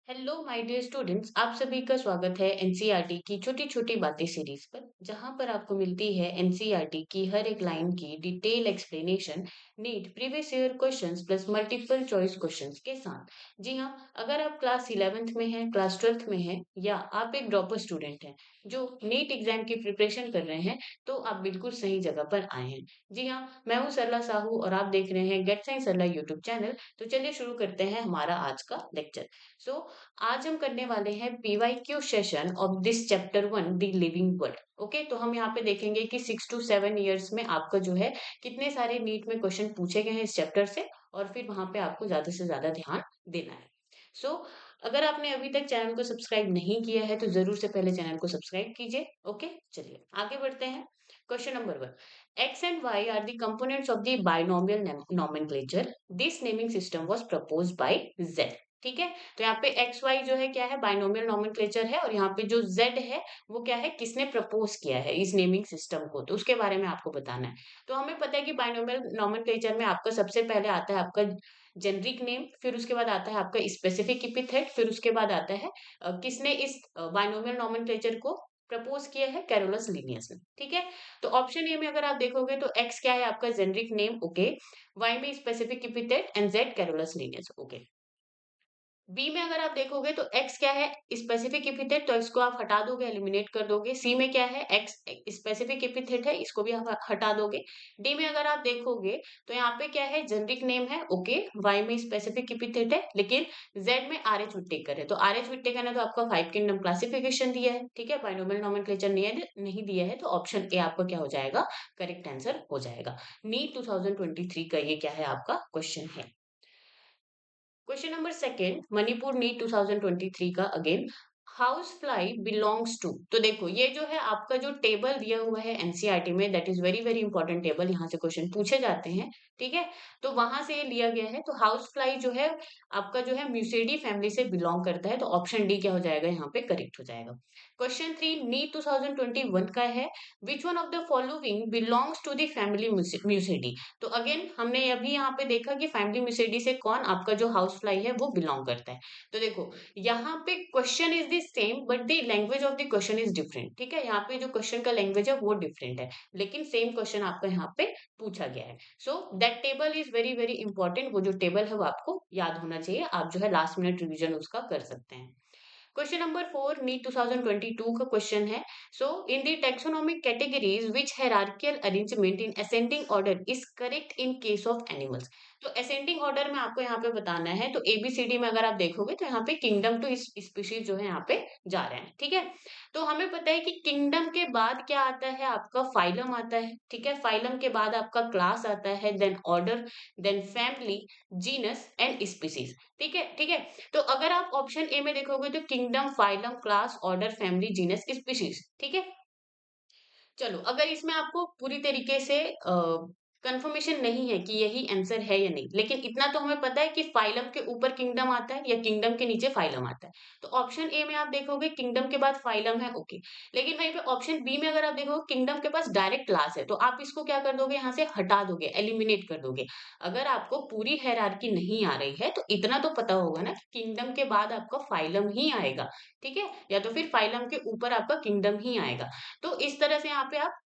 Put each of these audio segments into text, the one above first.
Hello my dear students, आप सभी का स्वागत है एनसीईआरटी की छोटी छोटी बातें सीरीज पर, जहां पर आपको मिलती है एनसीईआरटी की हर एक लाइन की detail explanation, NEET previous year questions plus multiple choice questions के साथ। जी हाँ, अगर आप क्लास 11th में हैं, क्लास 12th में हैं, या आप एक ड्रॉपर स्टूडेंट हैं जो नीट एग्जाम की प्रिपरेशन कर रहे हैं, तो आप बिल्कुल सही जगह पर आए हैं। जी हाँ, मैं हूँ सरला साहू और आप देख रहे हैं gate science Sarla YouTube channel. तो चलिए शुरू करते हैं हमारा आज का लेक्चर। सो आज हम करने वाले हैं PYQ session of this chapter 1 the living word. Okay, तो हम यहाँ पे देखेंगे कि 6 to 7 इयर्स में आपका जो है कितने सारे नीट में क्वेश्चन पूछे गए हैं इस चैप्टर से, और फिर वहां पे आपको ज्यादा से ज्यादा ध्यान देना है। सो अगर आपने अभी तक चैनल को सब्सक्राइब नहीं किया है तो जरूर से पहले चैनल को सब्सक्राइब कीजिए। ओके, चलिए आगे बढ़ते हैं। Question number 1। X and Y are the components of the binomial nomenclature. This naming system was proposed by Z. ठीक है, तो यहाँ पे एक्स वाई जो है क्या है, बाइनोमियल नोमेनक्लेचर है, और यहाँ पे जो जेड है वो क्या है, किसने प्रपोज किया है इस नेमिंग सिस्टम को, तो उसके बारे में आपको बताना है। तो हमें पता है कि बाइनोमियल नोमेनक्लेचर में आपका सबसे पहले आता है आपका जेनरिक नेम, फिर उसके बाद आता है आपका स्पेसिफिक एपिथेट, फिर उसके बाद आता है किसने इस बाइनोमियल नोमेनक्लेचर को प्रपोज किया है, कैरोलस लीनियस ने। ठीक है, तो ऑप्शन ए में अगर आप देखोगे तो एक्स क्या है आपका जेनरिक नेम, ओके, वाई में specific epithet and Z Carolus Linnaeus, okay. B में अगर आप देखोगे तो एक्स क्या है, स्पेसिफिक एपिथेट, तो इसको आप हटा दोगे, एलिमिनेट कर दोगे। सी में क्या है, एक्स स्पेसिफिक एपिथेट है, इसको भी आप हटा दोगे। डी में अगर आप देखोगे तो यहाँ पे क्या है, जेनरिक नेम है, ओके। वाई में स्पेसिफिक एपिथेट है, लेकिन जेड में आर एच विट्टेकर है, तो आर एच विट्टेकर ने तो आपका 5 किंगडम क्लासिफिकेशन दिया है, ठीक है, बाइनोमियल नोमेनक्लेचर नहीं दिया है, तो ऑप्शन ए आपका क्या हो जाएगा, करेक्ट आंसर हो जाएगा। नीट 2023 का ये क्या है आपका क्वेश्चन है। Question number second, Manipur NEET 2023 का again. House fly belongs to, तो देखो ये जो है आपका जो टेबल दिया हुआ है एनसीईआरटी में, that is very very important table, यहाँ से क्वेश्चन पूछे जाते हैं। ठीक है, तो वहां से ये लिया गया है। तो हाउस फ्लाई जो है आपका जो है म्यूसिडी फैमिली से बिलोंग करता है, तो ऑप्शन डी क्या हो जाएगा, यहाँ पे करेक्ट हो जाएगा। क्वेश्चन 3 नीट 2021 का है। Which one of the following belongs to the family Muscidae. तो अगेन हमने अभी यहाँ पे देखा कि फैमिली म्यूसिडी से कौन आपका जो हाउस फ्लाई है वो बिलोंग करता है। तो देखो यहाँ पे question is the same but the language of the question is different. ठीक है, यहाँ पे जो क्वेश्चन का लैंग्वेज है वो डिफरेंट है, लेकिन सेम क्वेश्चन आपका यहाँ पे पूछा गया है। So that table is very very important. वो जो टेबल है वो आपको याद होना चाहिए, आप जो है लास्ट मिनट रिविजन उसका कर सकते हैं। क्वेश्चन नंबर 4 नीट 2022 का क्वेश्चन है। So in the taxonomic categories which hierarchical arrangement in ascending order is correct in case of animals. तो असेंडिंग ऑर्डर में आपको यहाँ पे बताना है, तो एबीसीडी में अगर आप देखोगे तो यहाँ पे किंगडम टू स्पीशीज जो है यहाँ पे जा रहे हैं। ठीक है, तो हमें पता है कि किंगडम के बाद क्या आता है, आपका फाइलम आता है। ठीक है, फाइलम के बाद आपका क्लास आता है, then order, then family, genus and species. ठीक है, ठीक है, तो अगर आप ऑप्शन ए में देखोगे तो kingdom, phylum, class, order, family, genus, species. ठीक है, चलो अगर इसमें आपको पूरी तरीके से कंफर्मेशन नहीं है कि यही आंसर है या नहीं, लेकिन इतना तो हमें पता है कि फाइलम के ऊपर किंगडम आता है या किंगडम के नीचे फाइलम आता है। तो ऑप्शन ए में आप देखोगे किंगडम के बाद फाइलम है, ओके। लेकिन वहीं पे ऑप्शन बी में अगर आप देखोगे किंगडम के पास डायरेक्ट क्लास है, तो आप इसको क्या कर दोगे, यहाँ से हटा दोगे, एलिमिनेट कर दोगे। अगर आपको पूरी हायरार्की नहीं आ रही है तो इतना तो पता होगा ना कि किंगडम के बाद आपका फाइलम ही आएगा। ठीक है, या तो फिर फाइलम के ऊपर आपका किंगडम ही आएगा। तो इस तरह से यहाँ पे आप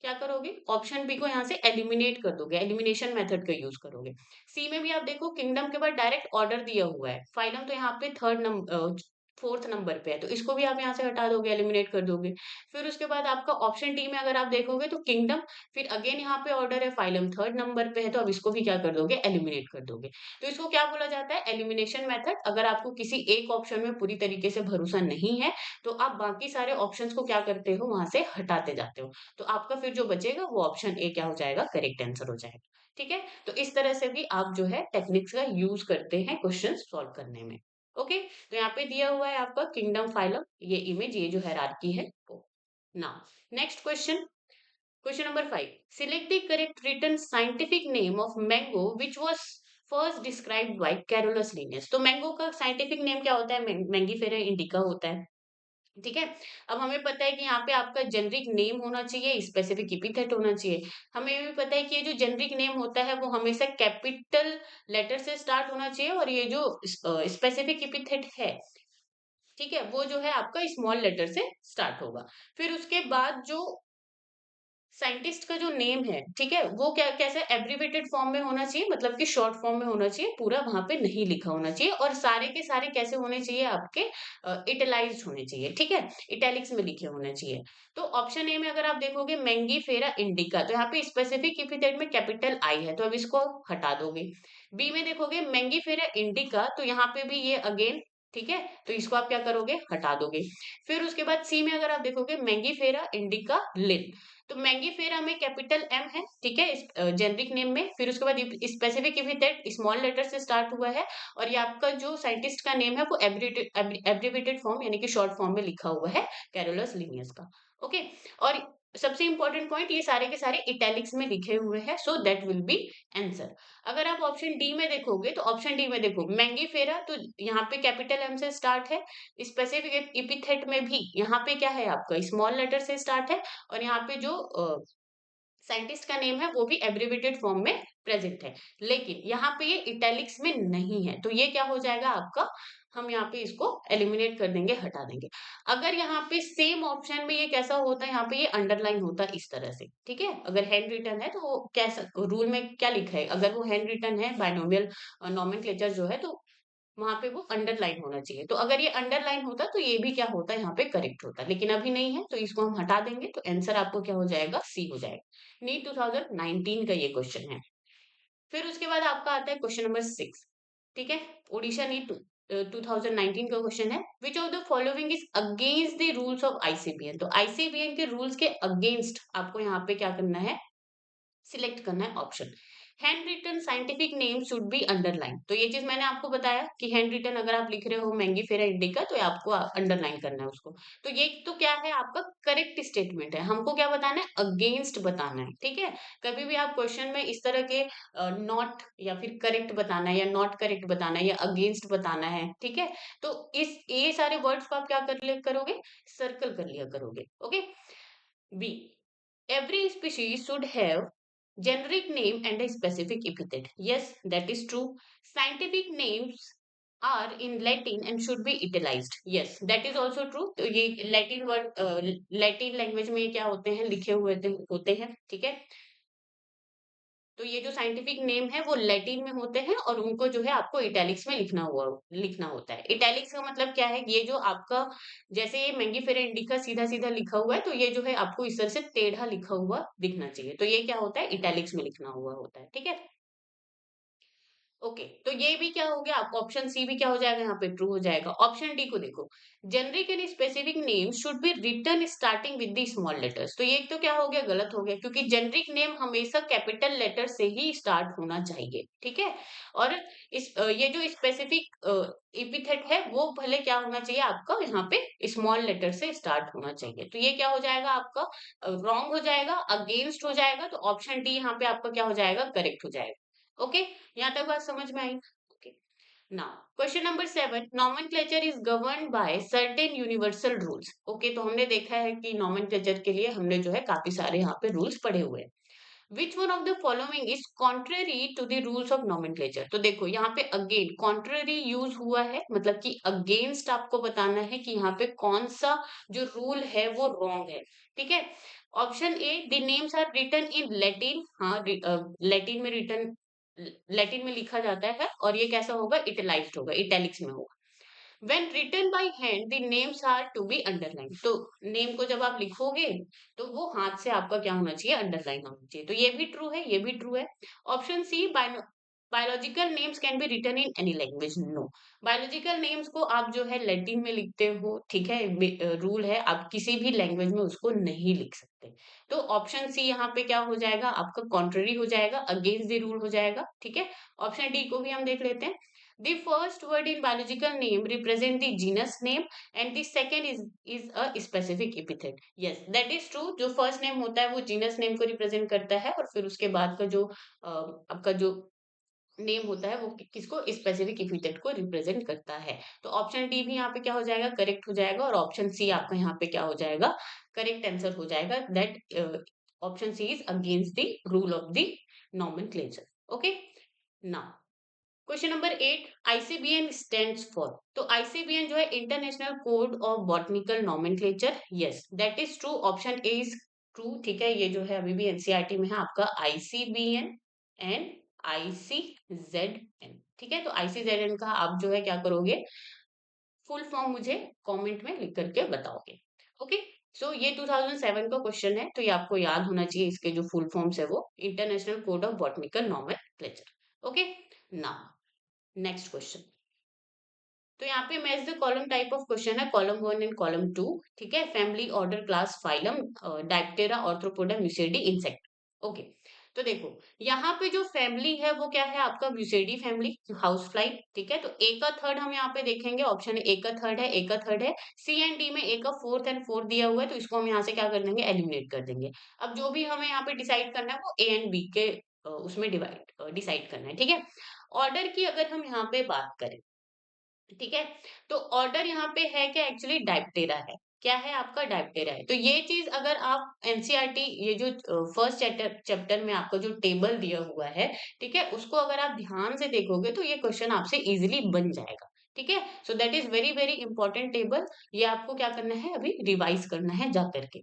क्या करोगे, ऑप्शन बी को यहाँ से एलिमिनेट कर दोगे, एलिमिनेशन मेथड का यूज करोगे। सी में भी आप देखो किंगडम के बाद डायरेक्ट ऑर्डर दिया हुआ है, फाइलम तो यहाँ पे थर्ड नंबर, फोर्थ नंबर पे है, तो इसको भी आप यहाँ से हटा दोगे, एलिमिनेट कर दोगे। फिर उसके बाद आपका ऑप्शन डी में अगर आप देखोगे तो किंगडम, फिर अगेन यहाँ पे ऑर्डर है, फाइलम थर्ड नंबर पे है, तो अब इसको भी क्या कर दोगे, एलिमिनेट कर दोगे। तो इसको क्या बोला जाता है, एलिमिनेशन मेथड। अगर आपको किसी एक ऑप्शन में पूरी तरीके से भरोसा नहीं है तो आप बाकी सारे ऑप्शंस को क्या करते हो, वहां से हटाते जाते हो। तो आपका फिर जो बचेगा वो ऑप्शन ए क्या हो जाएगा, करेक्ट आंसर हो जाएगा। ठीक है, तो इस तरह से भी आप जो है टेक्निक्स का यूज करते हैं क्वेश्चन सॉल्व करने में। ओके, तो यहाँ पे दिया हुआ है आपका किंगडम, फाइलम, ये इमेज, ये जो हायरार्की है वो। Now next question, question number 5। Select the correct written scientific name of mango which was first described by Carolus Linnaeus. तो मैंगो का साइंटिफिक नेम क्या होता है, मैंगीफेरा इंडिका होता है। ठीक है, अब हमें पता है कि यहाँ पे आपका जेनरिक नेम होना चाहिए, स्पेसिफिक एपिथेट होना चाहिए। हमें ये भी पता है कि ये जो जेनरिक नेम होता है वो हमेशा कैपिटल लेटर से स्टार्ट होना चाहिए, और ये जो स्पेसिफिक एपिथेट है ठीक है, वो जो है आपका स्मॉल लेटर से स्टार्ट होगा। फिर उसके बाद जो साइंटिस्ट का जो नेम है, ठीक है, वो क्या कैसे एब्रिविएटेड फॉर्म में होना चाहिए, मतलब कि शॉर्ट फॉर्म में होना चाहिए, पूरा वहां पे नहीं लिखा होना चाहिए, और सारे के सारे कैसे होने चाहिए आपके, इटलाइज्ड होने चाहिए, ठीक है, इटैलिक्स में लिखे होने चाहिए। तो ऑप्शन ए में अगर आप देखोगे मैंगी फेरा इंडिका, तो यहाँ पे स्पेसिफिक एपिथेट में कैपिटल आई है, तो अब इसको हटा दोगे। बी में देखोगे मैंगी फेरा इंडिका, तो यहाँ पे भी ये अगेन, ठीक है, तो इसको आप क्या करोगे, हटा दोगे। फिर उसके बाद सी में अगर आप देखोगे मैंगी फेरा इंडिका लिन, तो मैंगीफेरा में कैपिटल एम है, ठीक है, इस जेनरिक नेम में। फिर उसके बाद स्पेसिफिक एपिथेट स्मॉल लेटर से स्टार्ट हुआ है, और ये आपका जो साइंटिस्ट का नेम है वो एब्रिवेटेड फॉर्म यानी कि शॉर्ट फॉर्म में लिखा हुआ है, कैरोलस लिनियस का। ओके, और सबसे इंपॉर्टेंट पॉइंट, ये सारे के सारे इटैलिक्स में लिखे हुए हैं, so that will be answer. अगर आप ऑप्शन डी में देखोगे, तो ऑप्शन डी में देखो मैंगीफेरा, तो यहाँ पे कैपिटल एम से स्टार्ट है। स्पेसिफिक एपिथेट में भी यहाँ पे क्या है आपका, स्मॉल लेटर से स्टार्ट है, और यहाँ पे जो साइंटिस्ट का नेम है वो भी एब्रिवेटेड फॉर्म में प्रेजेंट है, लेकिन यहाँ पे ये इटैलिक्स में नहीं है, तो ये क्या हो जाएगा आपका, हम यहाँ पे इसको एलिमिनेट कर देंगे, हटा देंगे। अगर यहाँ पे सेम ऑप्शन में ये कैसा होता है, यहाँ पे ये अंडरलाइन होता है इस तरह से, ठीक है, अगर हैंड रिटन है तो वो कैसा, रूल में क्या लिखा है, अगर वो हैंड रिटन है बाइनोमियल नोमेनक्लेचर जो है, तो वहां पे वो अंडरलाइन होना चाहिए, तो अगर ये अंडरलाइन होता तो ये भी क्या होता है, यहाँ पे करेक्ट होता, लेकिन अभी नहीं है, तो इसको हम हटा देंगे, तो आंसर आपको क्या हो जाएगा, सी हो जाएगा। नीट 2019 का ये क्वेश्चन है। फिर उसके बाद आपका आता है क्वेश्चन नंबर 6, ठीक है, ओडिशा नीट 2019 का क्वेश्चन है, which of the following is against the rules of ICBN, तो आईसीबीएन के रूल्स के अगेंस्ट आपको यहाँ पे क्या करना है, सिलेक्ट करना है option. Hand written scientific name should be underline, तो ये चीज मैंने आपको बताया कि हैंड रिटन अगर आप लिख रहे हो मैंगी फेरा इंडिका, तो आपको अंडरलाइन करना है उसको। तो ये तो क्या है आपका करेक्ट स्टेटमेंट है, हमको क्या बताना है, अगेंस्ट बताना है, ठीक है। कभी भी आप क्वेश्चन में इस तरह के नॉट या फिर करेक्ट बताना है, या नॉट करेक्ट बताना है, या अगेंस्ट बताना है, ठीक है, तो इस ये सारे वर्ड्स को आप क्या कर लिया करोगे, सर्कल कर लिया करोगे। Okay, B, every species should have generic name and a specific epithet. Yes, that is true. Scientific names are in Latin and should be italicized. Yes, that is also true. तो ये Latin word, Latin language में क्या होते हैं, लिखे हुए होते हैं, ठीक है। तो ये जो साइंटिफिक नेम है वो लैटिन में होते हैं, और उनको जो है आपको इटैलिक्स में लिखना होता है। इटैलिक्स का मतलब क्या है, ये जो आपका, जैसे ये मैंगीफेरा इंडिका सीधा सीधा लिखा हुआ है, तो ये जो है आपको इस तरह से टेढ़ा लिखा हुआ दिखना चाहिए, तो ये क्या होता है, इटैलिक्स में लिखना हुआ होता है, ठीक है। ओके, तो ये भी क्या हो गया, आपका ऑप्शन सी भी क्या हो जाएगा, यहाँ पे ट्रू हो जाएगा। ऑप्शन डी को देखो, generic and specific name should be written starting with the small letters, तो ये तो क्या हो गया, गलत हो गया, क्योंकि जेनरिक नेम हमेशा कैपिटल लेटर से ही स्टार्ट होना चाहिए, ठीक है। और ये जो स्पेसिफिक इपिथेट है वो भले क्या होना चाहिए आपका, यहाँ पे स्मॉल लेटर से स्टार्ट होना चाहिए, तो ये क्या हो जाएगा आपका, रॉन्ग हो जाएगा, अगेंस्ट हो जाएगा, तो ऑप्शन डी यहाँ पे आपका क्या हो जाएगा, करेक्ट हो जाएगा। ओके, यहाँ तक बात समझ में आई। Okay, now question number 7, nomenclature is governed by certain universal rules. Okay, तो हमने देखा है कि नॉमेनक्लेचर के लिए हमने जो है काफी सारे यहाँ पे रूल्स पढ़े हुए हैं। Which one of the following is contrary to the rules of nomenclature, तो देखो यहाँ पे अगेन कॉन्ट्रेरी यूज हुआ है, मतलब कि अगेंस्ट आपको बताना है कि यहाँ पे कौन सा जो रूल है वो रॉन्ग है, ठीक है। Option A, the names are written in Latin, हाँ, लैटिन में रिटन, लैटिन में लिखा जाता है, और ये कैसा होगा, इटलाइज्ड होगा, इटैलिक्स में होगा। When written by hand, the names are to be underlined. तो नेम को जब आप लिखोगे, तो वो हाथ से आपका क्या होना चाहिए, अंडरलाइन होना चाहिए, तो ये भी ट्रू है, ये भी ट्रू है। Option C, biological names can be written in any language, no. Biological names को आप जो है लैटिन में लिखते हो, ठीक है, रूल है, आप किसी भी लैंग्वेज में उसको नहीं लिख सकते। तो ऑप्शन सी यहाँ पे क्या हो जाएगा आपका, कॉन्ट्ररी हो जाएगा, अगेंस्ट द रूल हो जाएगा, ठीक है। ऑप्शन डी को भी हम देख लेते हैं। The first word in biological name represent the genus name and the second is a specific epithet. Yes, that is true. जो first name होता है वो genus name को represent करता है, और फिर उसके बाद का जो आपका जो नेम होता है वो किसको, स्पेसिफिक एपिथेट को रिप्रेजेंट करता है। तो ऑप्शन डी भी यहाँ पे क्या हो जाएगा, करेक्ट हो जाएगा, और ऑप्शन सी आपका यहाँ पे क्या हो जाएगा, करेक्ट आंसर हो जाएगा, that option C is against the rule of the nomenclature. Okay, now question number 8, ICBN stands for. तो आईसीबीएन जो है international code of botanical nomenclature, yes that is true, option A is true. ठीक है, ये जो है अभी भी एनसीईआरटी में है आपका आईसीबीएन एंड आईसीजेडएन। ठीक है, तो आईसीजेडएन का आप जो है क्या करोगे, फुल फॉर्म मुझे कमेंट में लिख करके बताओगे। ओके, सो ये 2007 का क्वेश्चन है, तो ये आपको याद होना चाहिए, इसके जो फुल फॉर्म्स है वो international code of botanical nomenclature. Okay, now next question. तो यहाँ पे match the column type of question है, कॉलम 1 एंड कॉलम 2। ठीक है, family, order, class, phylum, diptera, Arthropoda, म्यूसिडी, insect. Okay, तो देखो यहाँ पे जो फैमिली है वो क्या है आपका, म्यूसिडी फैमिली, हाउस फ्लाई। ठीक है, तो ए का थर्ड हम यहाँ पे देखेंगे, ऑप्शन ए का थर्ड है, ए का थर्ड है। सी एंड डी में ए का फोर्थ एंड फोर्थ दिया हुआ है, तो इसको हम यहाँ से क्या कर देंगे, एलिमिनेट कर देंगे। अब जो भी हमें यहाँ पे डिसाइड करना है वो ए एंड बी के उसमें डिसाइड करना है। ठीक है, ऑर्डर की अगर हम यहाँ पे बात करें, ठीक है, तो ऑर्डर यहाँ पे है क्या, एक्चुअली डायप्टेरा है। क्या है आपका, डायप्टेरा है। तो ये चीज अगर आप एनसीईआरटी, ये जो फर्स्ट चैप्टर में आपका जो टेबल दिया हुआ है, ठीक है, उसको अगर आप ध्यान से देखोगे तो ये क्वेश्चन आपसे इजीली बन जाएगा। ठीक है, so that is very very important table. ये आपको क्या करना है, अभी रिवाइज करना है जा करके।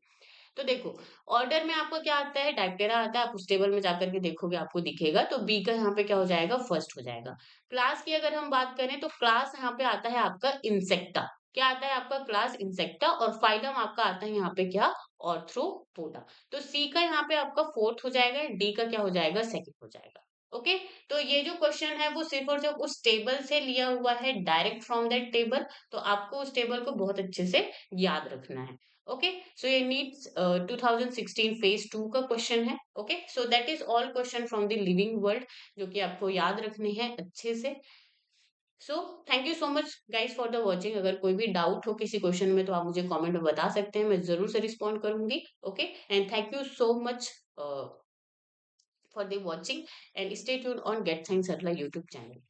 तो देखो, ऑर्डर में आपका क्या आता है, डायप्टेरा आता है, आप उस टेबल में जाकर के देखोगे आपको दिखेगा, तो बी का यहाँ पे क्या हो जाएगा, फर्स्ट हो जाएगा। क्लास की अगर हम बात करें तो क्लास यहाँ पे आता है आपका इंसेक्टा। क्या आता है आपका, क्लास इंसेक्टा। और फाइलम आपका आता है यहाँ पे क्या, ऑर्थ्रोपोडा। तो सी का यहाँ पे आपका फोर्थ हो जाएगा, डी का क्या हो जाएगा, सेकंड हो जाएगा। ओके, तो ये जो क्वेश्चन है वो सिर्फ और सिर्फ उस टेबल से लिया हुआ है, डायरेक्ट फ्रॉम दैट टेबल। तो आपको उस टेबल को बहुत अच्छे से याद रखना है। ओके, सो ये नीट्स 2016 फेज 2 का क्वेश्चन है। Okay, so that is all question from the living world, जो कि आपको याद रखने हैं अच्छे से। So thank you so much guys for the watching. अगर कोई भी डाउट हो किसी क्वेश्चन में तो आप मुझे कमेंट में बता सकते हैं, मैं जरूर से रिस्पॉन्ड करूंगी। Okay, and thank you so much for the watching, and stay tune on get science Sarla YouTube channel.